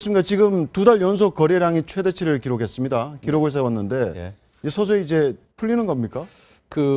어떻습니까? 지금 2달 연속 거래량이 최대치를 기록했습니다. 기록을 세웠는데 예. 이제 서서히 이제 풀리는 겁니까?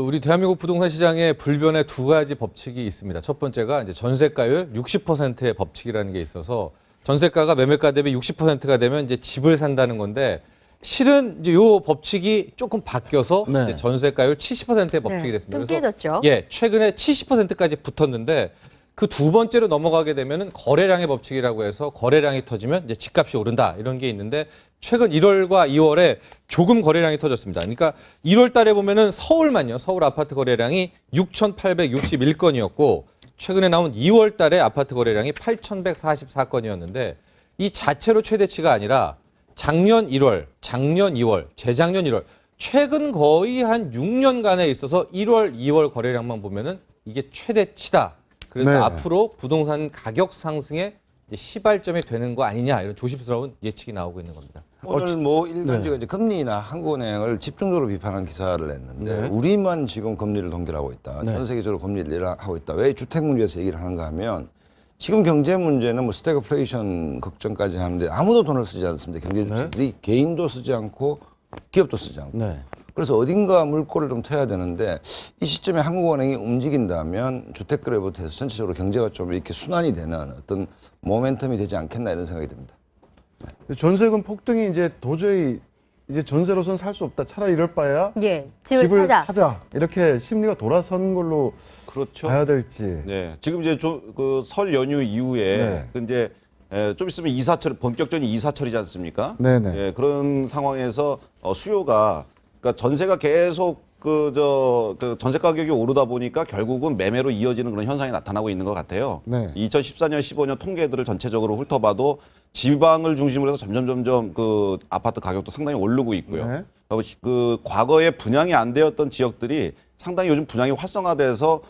우리 대한민국 부동산 시장에 불변의 두 가지 법칙이 있습니다. 첫 번째가 이제 전세가율 60%의 법칙이라는 게 있어서 전세가가 매매가 대비 60%가 되면 이제 집을 산다는 건데 실은 이제 요 법칙이 조금 바뀌어서 네. 이제 전세가율 70%의 법칙이 네, 됐습니다. 좀 그래서 깨졌죠. 예, 최근에 70%까지 붙었는데 그 두 번째로 넘어가게 되면은 거래량의 법칙이라고 해서 거래량이 터지면 이제 집값이 오른다 이런 게 있는데 최근 1월과 2월에 조금 거래량이 터졌습니다. 그러니까 1월 달에 보면은 서울만요. 서울 아파트 거래량이 6,861건이었고 최근에 나온 2월 달에 아파트 거래량이 8,144건이었는데 이 자체로 최대치가 아니라 작년 1월, 작년 2월, 재작년 1월 최근 거의 한 6년간에 있어서 1월, 2월 거래량만 보면은 이게 최대치다. 그래서 네. 앞으로 부동산 가격 상승의 이제 시발점이 되는 거 아니냐 이런 조심스러운 예측이 나오고 있는 겁니다. 오늘 뭐 일간지가 이제 금리나 한국은행을 집중적으로 비판한 기사를 냈는데 네. 우리만 지금 금리를 동결하고 있다. 네. 전 세계적으로 금리를 내려하고 있다. 왜 주택 문제에서 얘기를 하는가 하면 지금 경제 문제는 뭐 스태그플레이션 걱정까지 하는데 아무도 돈을 쓰지 않습니다. 경제 주체들이 개인도 쓰지 않고 기업도 쓰지 않고. 네. 그래서 어딘가 물꼬를 좀 터야 되는데 이 시점에 한국은행이 움직인다면 주택 거래부터 해서 전체적으로 경제가 좀 이렇게 순환이 되는 어떤 모멘텀이 되지 않겠나 이런 생각이 듭니다. 전세금 폭등이 이제 도저히 이제 전세로선 살 수 없다. 차라리 이럴 바에야 예, 집을 사자. 사자. 이렇게 심리가 돌아선 걸로 그렇죠. 봐야 될지. 네. 지금 이제 그 설 연휴 이후에 네. 그 이제 좀 있으면 이사철 본격적인 이사철이지 않습니까? 네네. 예, 그런 상황에서 수요가 그러니까 전세가 계속 그 전세 가격이 오르다 보니까 결국은 매매로 이어지는 그런 현상이 나타나고 있는 것 같아요. 네. 2014년, 15년 통계들을 전체적으로 훑어봐도 지방을 중심으로 해서 점점 그 아파트 가격도 상당히 오르고 있고요. 네. 그 과거에 분양이 안 되었던 지역들이 상당히 요즘 분양이 활성화돼서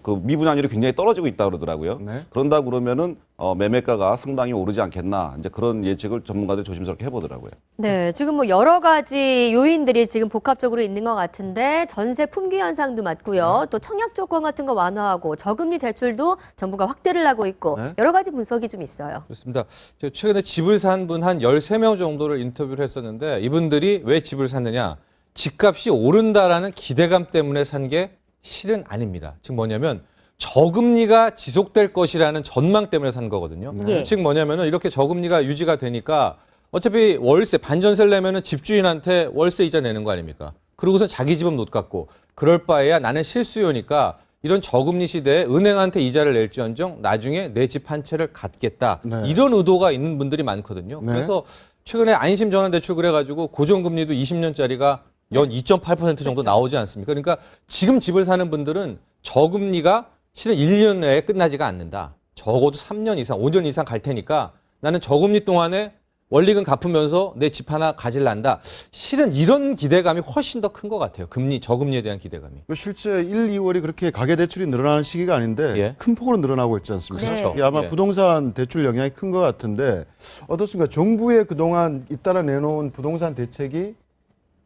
그 미분양률이 굉장히 떨어지고 있다 그러더라고요. 네. 그런다 그러면은 매매가가 상당히 오르지 않겠나 이제 그런 예측을 전문가들이 조심스럽게 해보더라고요. 네, 지금 뭐 여러 가지 요인들이 지금 복합적으로 있는 것 같은데 전세 품귀 현상도 맞고요. 또 청약 조건 같은 거 완화하고 저금리 대출도 정부가 확대를 하고 있고 네. 여러 가지 분석이 좀 있어요. 그렇습니다. 제가 최근에 집을 산 분 한 13명 정도를 인터뷰를 했었는데 이분들이 왜 집을 샀느냐. 집값이 오른다라는 기대감 때문에 산 게 실은 아닙니다. 즉 뭐냐면 저금리가 지속될 것이라는 전망 때문에 산 거거든요. 예. 즉 뭐냐면은 이렇게 저금리가 유지가 되니까 어차피 월세, 반전세를 내면은 집주인한테 월세 이자 내는 거 아닙니까? 그러고선 자기 집은 못 갚고 그럴 바에야 나는 실수요니까 이런 저금리 시대에 은행한테 이자를 낼지언정 나중에 내 집 한 채를 갖겠다. 네. 이런 의도가 있는 분들이 많거든요. 네. 그래서 최근에 안심전환대출 그래가지고 고정금리도 20년짜리가 연 2.8% 정도 나오지 않습니까? 그러니까 지금 집을 사는 분들은 저금리가 실은 1년 내에 끝나지가 않는다. 적어도 3년 이상, 5년 이상 갈 테니까 나는 저금리 동안에 원리금 갚으면서 내 집 하나 가질란다. 실은 이런 기대감이 훨씬 더 큰 것 같아요. 저금리에 대한 기대감이. 실제 1, 2월이 그렇게 가계대출이 늘어나는 시기가 아닌데 예. 큰 폭으로 늘어나고 있지 않습니까? 그렇죠. 이게 아마 예. 부동산 대출 영향이 큰 것 같은데 어떻습니까? 정부의 그동안 잇따라 내놓은 부동산 대책이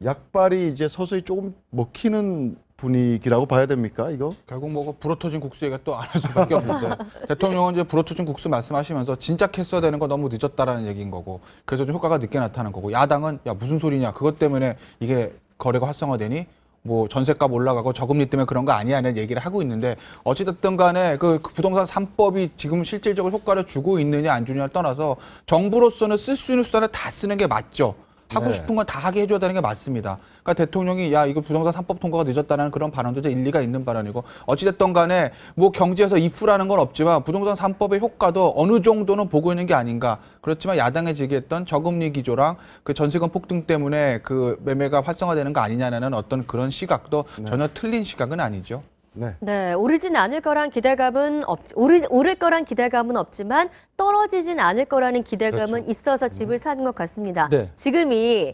약발이 이제 서서히 조금 먹히는 분위기라고 봐야 됩니까, 이거? 결국 뭐 불어터진 국수 얘기가 또 안 할 수밖에 없는데 대통령은 이제 불어터진 국수 말씀하시면서 진작 했어야 되는 거 너무 늦었다라는 얘기인 거고 그래서 좀 효과가 늦게 나타난 거고 야당은 야 무슨 소리냐 그것 때문에 이게 거래가 활성화되니 뭐 전세값 올라가고 저금리 때문에 그런 거 아니야는 얘기를 하고 있는데 어찌됐든 간에 그 부동산 3법이 지금 실질적으로 효과를 주고 있느냐 안 주느냐를 떠나서 정부로서는 쓸 수 있는 수단을 다 쓰는 게 맞죠. 하고 네. 싶은 건 다 하게 해줘야 되는 게 맞습니다. 그러니까 대통령이 야 이거 부동산 3법 통과가 늦었다는 그런 발언도 이제 일리가 있는 발언이고 어찌됐든 간에 뭐 경제에서 if라는 건 없지만 부동산 3법의 효과도 어느 정도는 보고 있는 게 아닌가. 그렇지만 야당에 제기했던 저금리 기조랑 그 전세금 폭등 때문에 그 매매가 활성화되는 거 아니냐는 어떤 그런 시각도 전혀 틀린 시각은 아니죠. 네. 네, 오르진 않을 거란 기대감은 오를 거란 기대감은 없지만 떨어지진 않을 거라는 기대감은 있어서 집을 사는 것 같습니다. 네. 지금이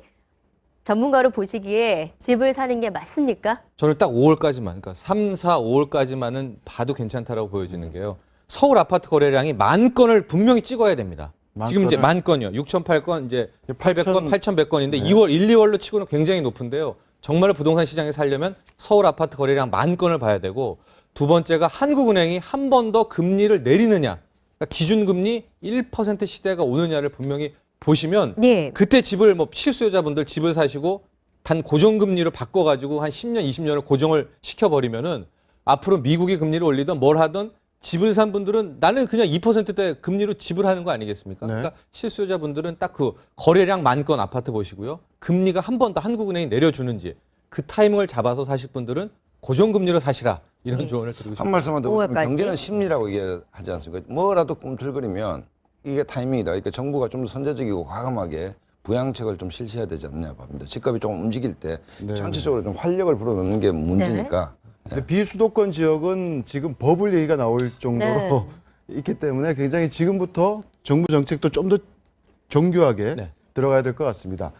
전문가로 보시기에 집을 사는 게 맞습니까? 저는 딱 5월까지만, 그러니까 3, 4, 5월까지만은 봐도 괜찮다라고 보여지는 게요. 서울 아파트 거래량이 10,000건을 분명히 찍어야 됩니다. 지금 이제 10,000건이요. 6,008건, 이제 800건, 8,100건인데 2월, 1, 2월로 치고는 굉장히 높은데요. 정말 부동산 시장에 살려면 서울 아파트 거래량 10,000건을 봐야 되고 두 번째가 한국은행이 한 번 더 금리를 내리느냐. 그러니까 기준금리 1% 시대가 오느냐를 분명히 보시면 예. 그때 집을 뭐 실수요자분들 집을 사시고 단 고정금리로 바꿔가지고 한 10년, 20년을 고정을 시켜버리면은 앞으로 미국이 금리를 올리든 뭘 하든 집을 산 분들은 나는 그냥 2%대 금리로 집을 하는 거 아니겠습니까? 네. 그러니까 실수요자분들은 딱 그 거래량 만건 아파트 보시고요. 금리가 한 번 더 한국은행이 내려주는지 그 타이밍을 잡아서 사실 분들은 고정금리로 사시라. 이런 조언을 드리고 싶습니다. 한 말씀만 더 드리면 5월까지. 경제는 심리라고 얘기하지 않습니까? 뭐라도 꿈틀거리면 이게 타이밍이다. 그러니까 정부가 좀 더 선제적이고 과감하게 부양책을 좀 실시해야 되지 않느냐 봅니다. 집값이 조금 움직일 때 네. 전체적으로 좀 활력을 불어넣는 게 문제니까. 근데 비수도권 지역은 지금 버블 얘기가 나올 정도로 있기 때문에 굉장히 지금부터 정부 정책도 좀 더 정교하게 네. 들어가야 될 것 같습니다.